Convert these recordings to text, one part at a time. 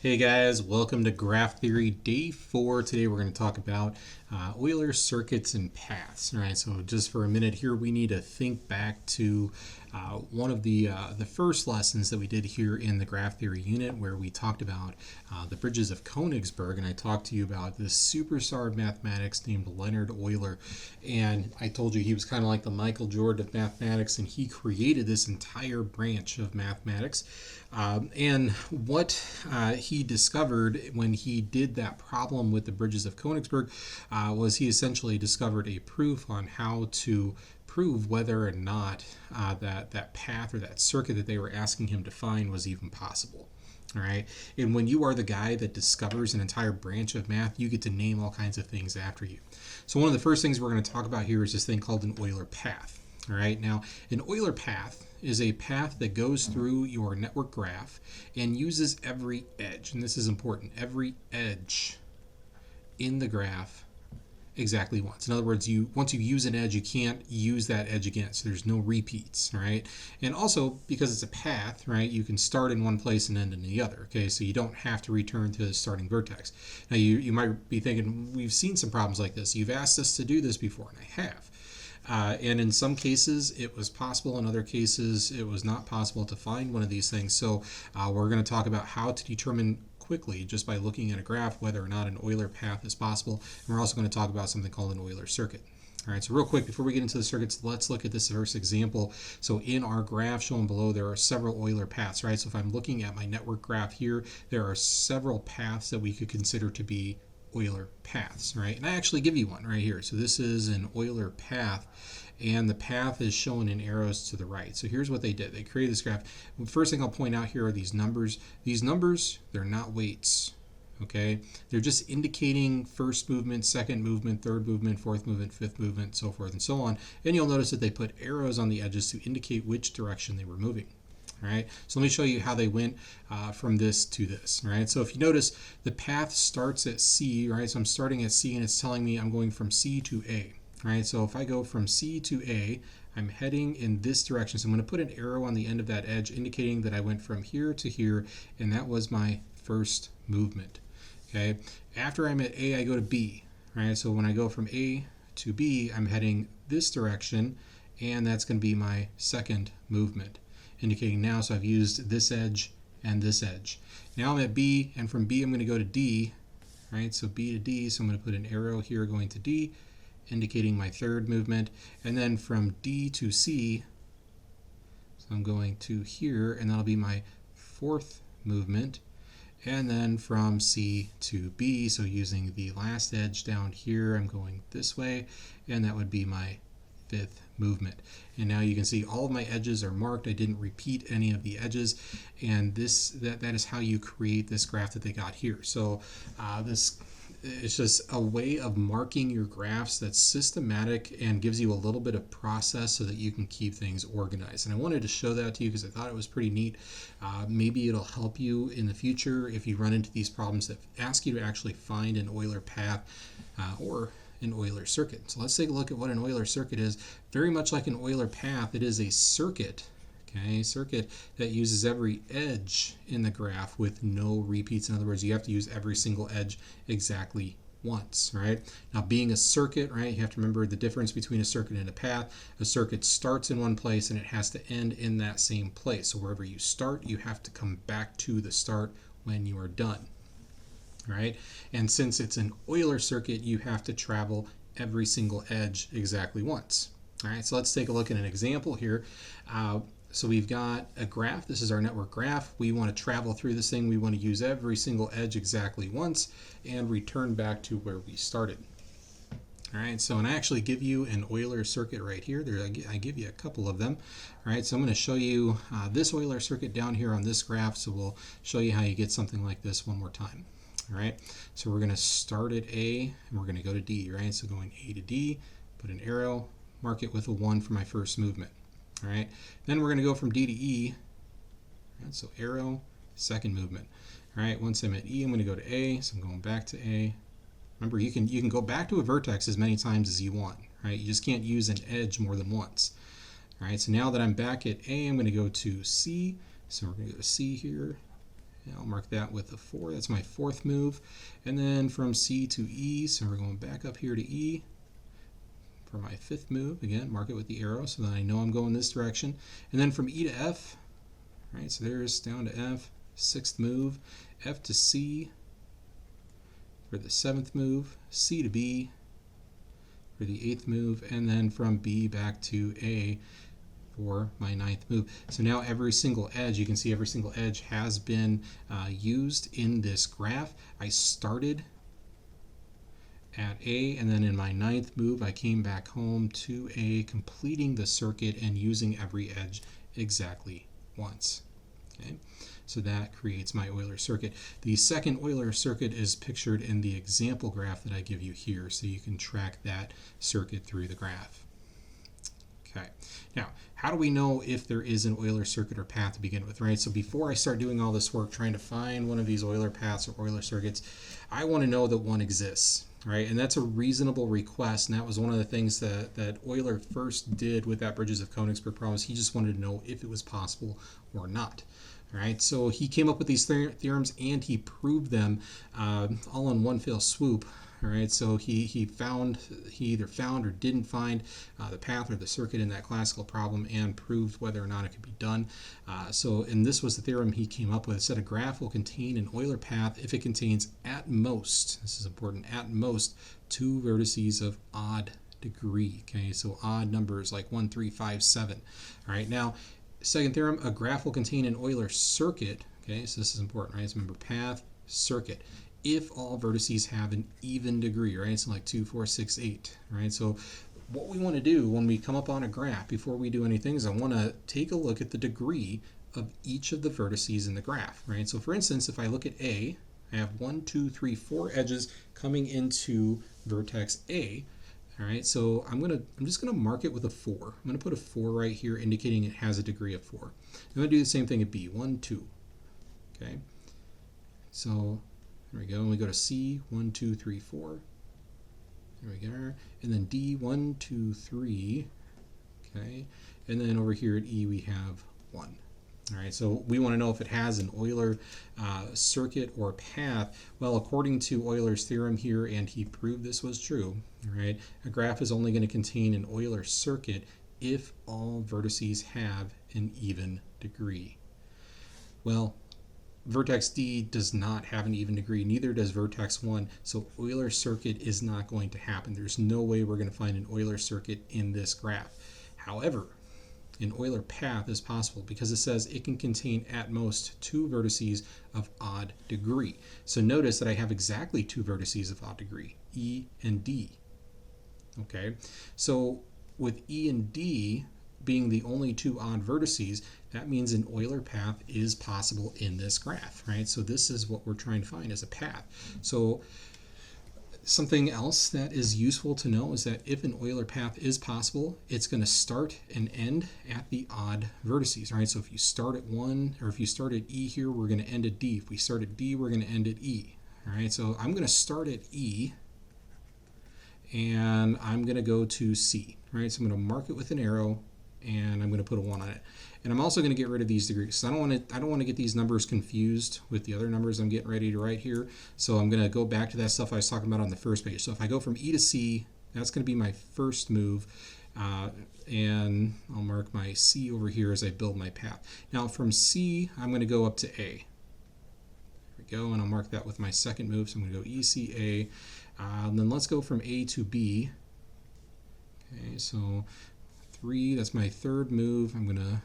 Hey guys, welcome to Graph Theory Day 4. Today we're going to talk about Euler circuits and paths. All right, so just for a minute here, we need to think back to one of the first lessons that we did here in the Graph Theory unit, where we talked about the bridges of Königsberg, and I talked to you about this superstar of mathematics named Leonhard Euler, and I told you he was kind of like the Michael Jordan of mathematics, and he created this entire branch of mathematics. And what he discovered when he did that problem with the bridges of Königsberg was he essentially discovered a proof on how to prove whether or not that path or that circuit that they were asking him to find was even possible. All right, and when you are the guy that discovers an entire branch of math, you get to name all kinds of things after you. So one of the first things we're going to talk about here is this thing called an Euler path. All right, now an Euler path is a path that goes through your network graph and uses every edge, and this is important, every edge in the graph exactly once. In other words, once you use an edge, you can't use that edge again, so there's no repeats, right? And also, because it's a path, right, you can start in one place and end in the other, okay? So you don't have to return to the starting vertex. Now, you might be thinking, we've seen some problems like this. You've asked us to do this before, and I have. And in some cases it was possible, in other cases it was not possible to find one of these things. So we're going to talk about how to determine quickly, just by looking at a graph, whether or not an Euler path is possible. And we're also going to talk about something called an Euler circuit. All right, so real quick, before we get into the circuits, let's look at this first example. So in our graph shown below, there are several Euler paths, right? So if I'm looking at my network graph here, there are several paths that we could consider to be Euler paths, right? And I actually give you one right here. So this is an Euler path, and the path is shown in arrows to the right. So here's what they did. They created this graph. The first thing I'll point out here are these numbers. These numbers, they're not weights, okay? They're just indicating first movement, second movement, third movement, fourth movement, fifth movement, so forth and so on. And you'll notice that they put arrows on the edges to indicate which direction they were moving. All right, so let me show you how they went from this to this. All right, so if you notice, the path starts at C, right? So I'm starting at C, and it's telling me I'm going from C to A. All right, so if I go from C to A, I'm heading in this direction. So I'm going to put an arrow on the end of that edge, indicating that I went from here to here, and that was my first movement. Okay, after I'm at A, I go to B. Right, so when I go from A to B, I'm heading this direction, and that's going to be my second movement, indicating now, so I've used this edge and this edge. Now I'm at B, and from B I'm going to go to D, right? So B to D, so I'm going to put an arrow here going to D, indicating my third movement, and then from D to C, so I'm going to here, and that'll be my fourth movement, and then from C to B, so using the last edge down here, I'm going this way, and that would be my fifth movement. And now you can see all of my edges are marked. I didn't repeat any of the edges, and that is how you create this graph that they got here. So this is just a way of marking your graphs that's systematic and gives you a little bit of process so that you can keep things organized. And I wanted to show that to you because I thought it was pretty neat. Maybe it'll help you in the future if you run into these problems that ask you to actually find an Euler path or an Euler circuit. So let's take a look at what an Euler circuit is. Very much like an Euler path, it is a circuit, okay, circuit that uses every edge in the graph with no repeats. In other words, you have to use every single edge exactly once, right? Now, being a circuit, right, you have to remember the difference between a circuit and a path. A circuit starts in one place and it has to end in that same place. So wherever you start, you have to come back to the start when you are done. Right? And since it's an Euler circuit, you have to travel every single edge exactly once. All right, so let's take a look at an example here. So we've got a graph. This is our network graph. We want to travel through this thing. We want to use every single edge exactly once and return back to where we started. All right, so and I actually give you an Euler circuit right here. I give you a couple of them. All right, so I'm going to show you this Euler circuit down here on this graph. So we'll show you how you get something like this one more time. All right, so we're going to start at A and we're going to go to D, right? So going A to D, put an arrow, mark it with a 1 for my first movement. All right, then we're going to go from D to E, right? So arrow, second movement. All right, once I'm at E, I'm going to go to A, so I'm going back to A. Remember, you can go back to a vertex as many times as you want, right? You just can't use an edge more than once. All right, so now that I'm back at A, I'm going to go to C. So we're going to go to C here. I'll mark that with a 4. That's my fourth move. And then from C to E, so we're going back up here to E for my fifth move. Again, mark it with the arrow so that I know I'm going this direction. And then from E to F, right, so there's down to F, sixth move, F to C for the seventh move, C to B for the eighth move, and then from B back to A for my ninth move. So now every single edge, you can see every single edge has been used in this graph. I started at A, and then in my ninth move I came back home to A, completing the circuit and using every edge exactly once. Okay, so that creates my Euler circuit. The second Euler circuit is pictured in the example graph that I give you here, so you can track that circuit through the graph. Okay, now how do we know if there is an Euler circuit or path to begin with, right? So before I start doing all this work trying to find one of these Euler paths or Euler circuits, I want to know that one exists, right? And that's a reasonable request, and that was one of the things that Euler first did with that Bridges of Königsberg problem. He just wanted to know if it was possible or not. Right, so he came up with these theorems and he proved them all in one fell swoop. All right, so he either found or didn't find the path or the circuit in that classical problem and proved whether or not it could be done. And this was the theorem he came up with. It said a graph will contain an Euler path if it contains at most, this is important, at most 2 vertices of odd degree. Okay, so odd numbers like 1, 3, 5, 7. All right, now second theorem, a graph will contain an Euler circuit. Okay, so this is important, right? So remember, path, circuit, if all vertices have an even degree, right? So like 2, 4, 6, 8, right? So what we want to do when we come up on a graph, before we do anything, is I want to take a look at the degree of each of the vertices in the graph, right? So for instance, if I look at A, I have 1, 2, 3, 4 edges coming into vertex A. All right, so I'm just gonna mark it with a 4. I'm gonna put a 4 right here, indicating it has a degree of 4. I'm gonna do the same thing at B, 1, 2. Okay, so there we go. And we go to C, 1, 2, 3, 4. There we go. And then D, 1, 2, 3. Okay, and then over here at E we have 1. All right, so we want to know if it has an Euler circuit or path. Well, according to Euler's theorem here, and he proved this was true, all right, a graph is only going to contain an Euler circuit if all vertices have an even degree. Well, vertex D does not have an even degree, neither does vertex 1, so Euler circuit is not going to happen. There's no way we're going to find an Euler circuit in this graph. However, an Euler path is possible because it says it can contain at most 2 vertices of odd degree. So notice that I have exactly 2 vertices of odd degree, E and D. Okay, so with E and D being the only 2 odd vertices, that means an Euler path is possible in this graph, right? So this is what we're trying to find as a path. So something else that is useful to know is that if an Euler path is possible, it's going to start and end at the odd vertices, right? So if you start at 1, or if you start at E here, we're going to end at D. If we start at D, we're going to end at E. All right, so I'm going to start at E, and I'm going to go to C, right? So I'm going to mark it with an arrow, and I'm going to put a 1 on it. And I'm also going to get rid of these degrees. So I don't want to get these numbers confused with the other numbers I'm getting ready to write here. So I'm going to go back to that stuff I was talking about on the first page. So if I go from E to C, that's going to be my first move. And I'll mark my C over here as I build my path. Now from C, I'm going to go up to A. There we go, and I'll mark that with my second move. So I'm going to go E, C, A. And then let's go from A to B. Okay, so 3, that's my third move. I'm going to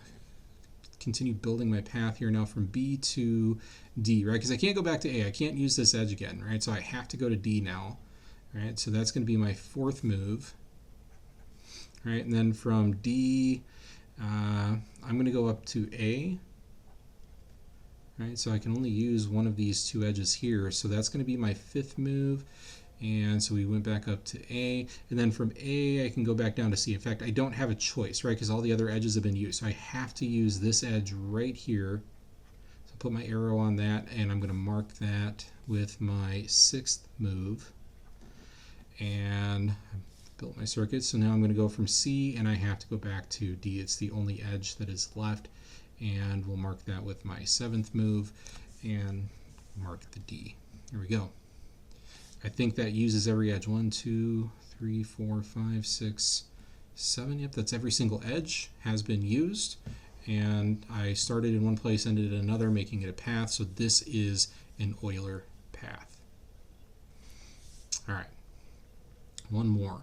continue building my path here now from B to D, right? Because I can't go back to A. I can't use this edge again, right? So I have to go to D now, right? So that's going to be my fourth move, right? And then from D, I'm going to go up to A, right? So I can only use one of these 2 edges here. So that's going to be my fifth move. And so we went back up to A, and then from A I can go back down to C. In fact, I don't have a choice, right? Because all the other edges have been used. So I have to use this edge right here. So put my arrow on that, and I'm going to mark that with my 6th move. And I built my circuit. So now I'm going to go from C, and I have to go back to D. It's the only edge that is left. And we'll mark that with my 7th move. And mark the D. There we go. I think that uses every edge. 1, 2, 3, 4, 5, 6, 7. Yep, that's every single edge has been used. And I started in one place, ended in another, making it a path. So this is an Euler path. All right, one more.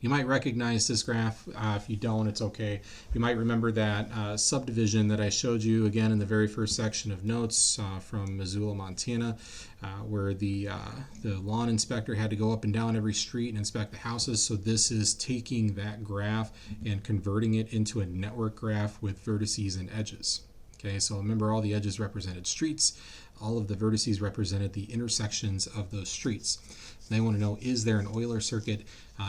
You might recognize this graph. If you don't, it's okay. You might remember that subdivision that I showed you again in the very first section of notes from Missoula, Montana, where the lawn inspector had to go up and down every street and inspect the houses. So this is taking that graph and converting it into a network graph with vertices and edges. Okay, so remember all the edges represented streets. All of the vertices represented the intersections of those streets. They want to know, is there an Euler circuit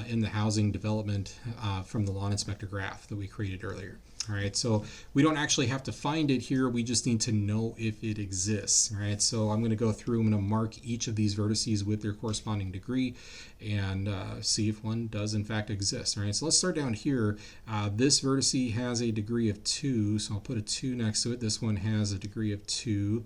in the housing development from the lawn inspector graph that we created earlier? All right, so we don't actually have to find it here. We just need to know if it exists. All right, so I'm going to go through. I'm going to mark each of these vertices with their corresponding degree and see if one does in fact exist. All right, so let's start down here. This vertice has a degree of 2, so I'll put a 2 next to it. This one has a degree of 2.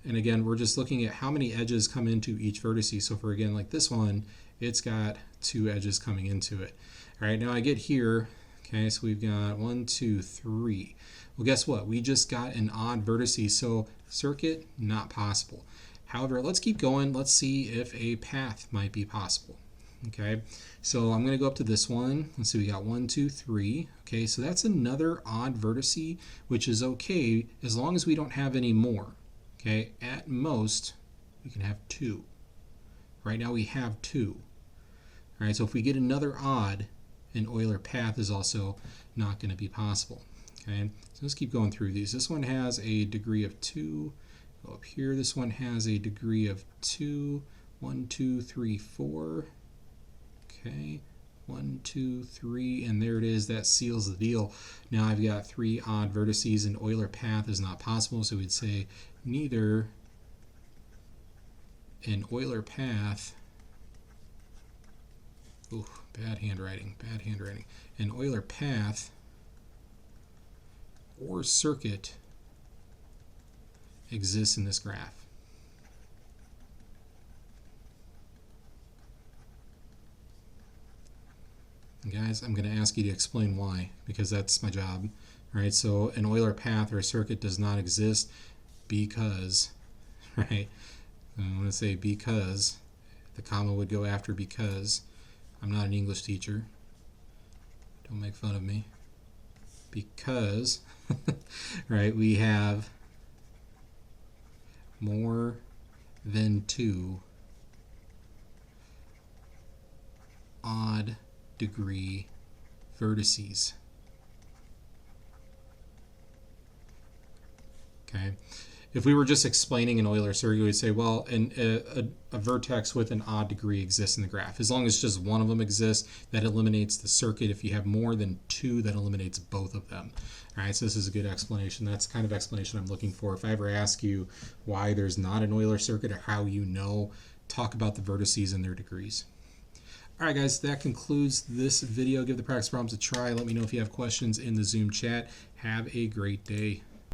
And again, we're just looking at how many edges come into each vertice. So for again, like this one, it's got 2 edges coming into it. All right, now I get here. Okay, so we've got 1, 2, 3. Well, guess what? We just got an odd vertice, so circuit, not possible. However, let's keep going. Let's see if a path might be possible. Okay, so I'm going to go up to this one. Let's see, we got 1, 2, 3. Okay, so that's another odd vertice, which is okay as long as we don't have any more. Okay, at most, we can have 2. Right now we have 2. All right, so if we get another odd, an Euler path is also not going to be possible. Okay, so let's keep going through these. This one has a degree of 2. Go up here. This one has a degree of 2. 1, 2, 3, 4. Okay, 1, 2, 3, and there it is. That seals the deal. Now I've got 3 odd vertices, and Euler path is not possible, so we'd say neither an Euler path, ooh, bad handwriting, an Euler path or circuit exists in this graph. And guys, I'm going to ask you to explain why, because that's my job. All right, so an Euler path or a circuit does not exist because, right, I want to say because, the comma would go after because. I'm not an English teacher. Don't make fun of me. Because, right, we have more than 2 odd degree vertices. Okay. If we were just explaining an Euler circuit, we'd say, well, a vertex with an odd degree exists in the graph. As long as just one of them exists, that eliminates the circuit. If you have more than 2, that eliminates both of them. All right, so this is a good explanation. That's the kind of explanation I'm looking for. If I ever ask you why there's not an Euler circuit or how you know, talk about the vertices and their degrees. All right, guys, that concludes this video. Give the practice problems a try. Let me know if you have questions in the Zoom chat. Have a great day.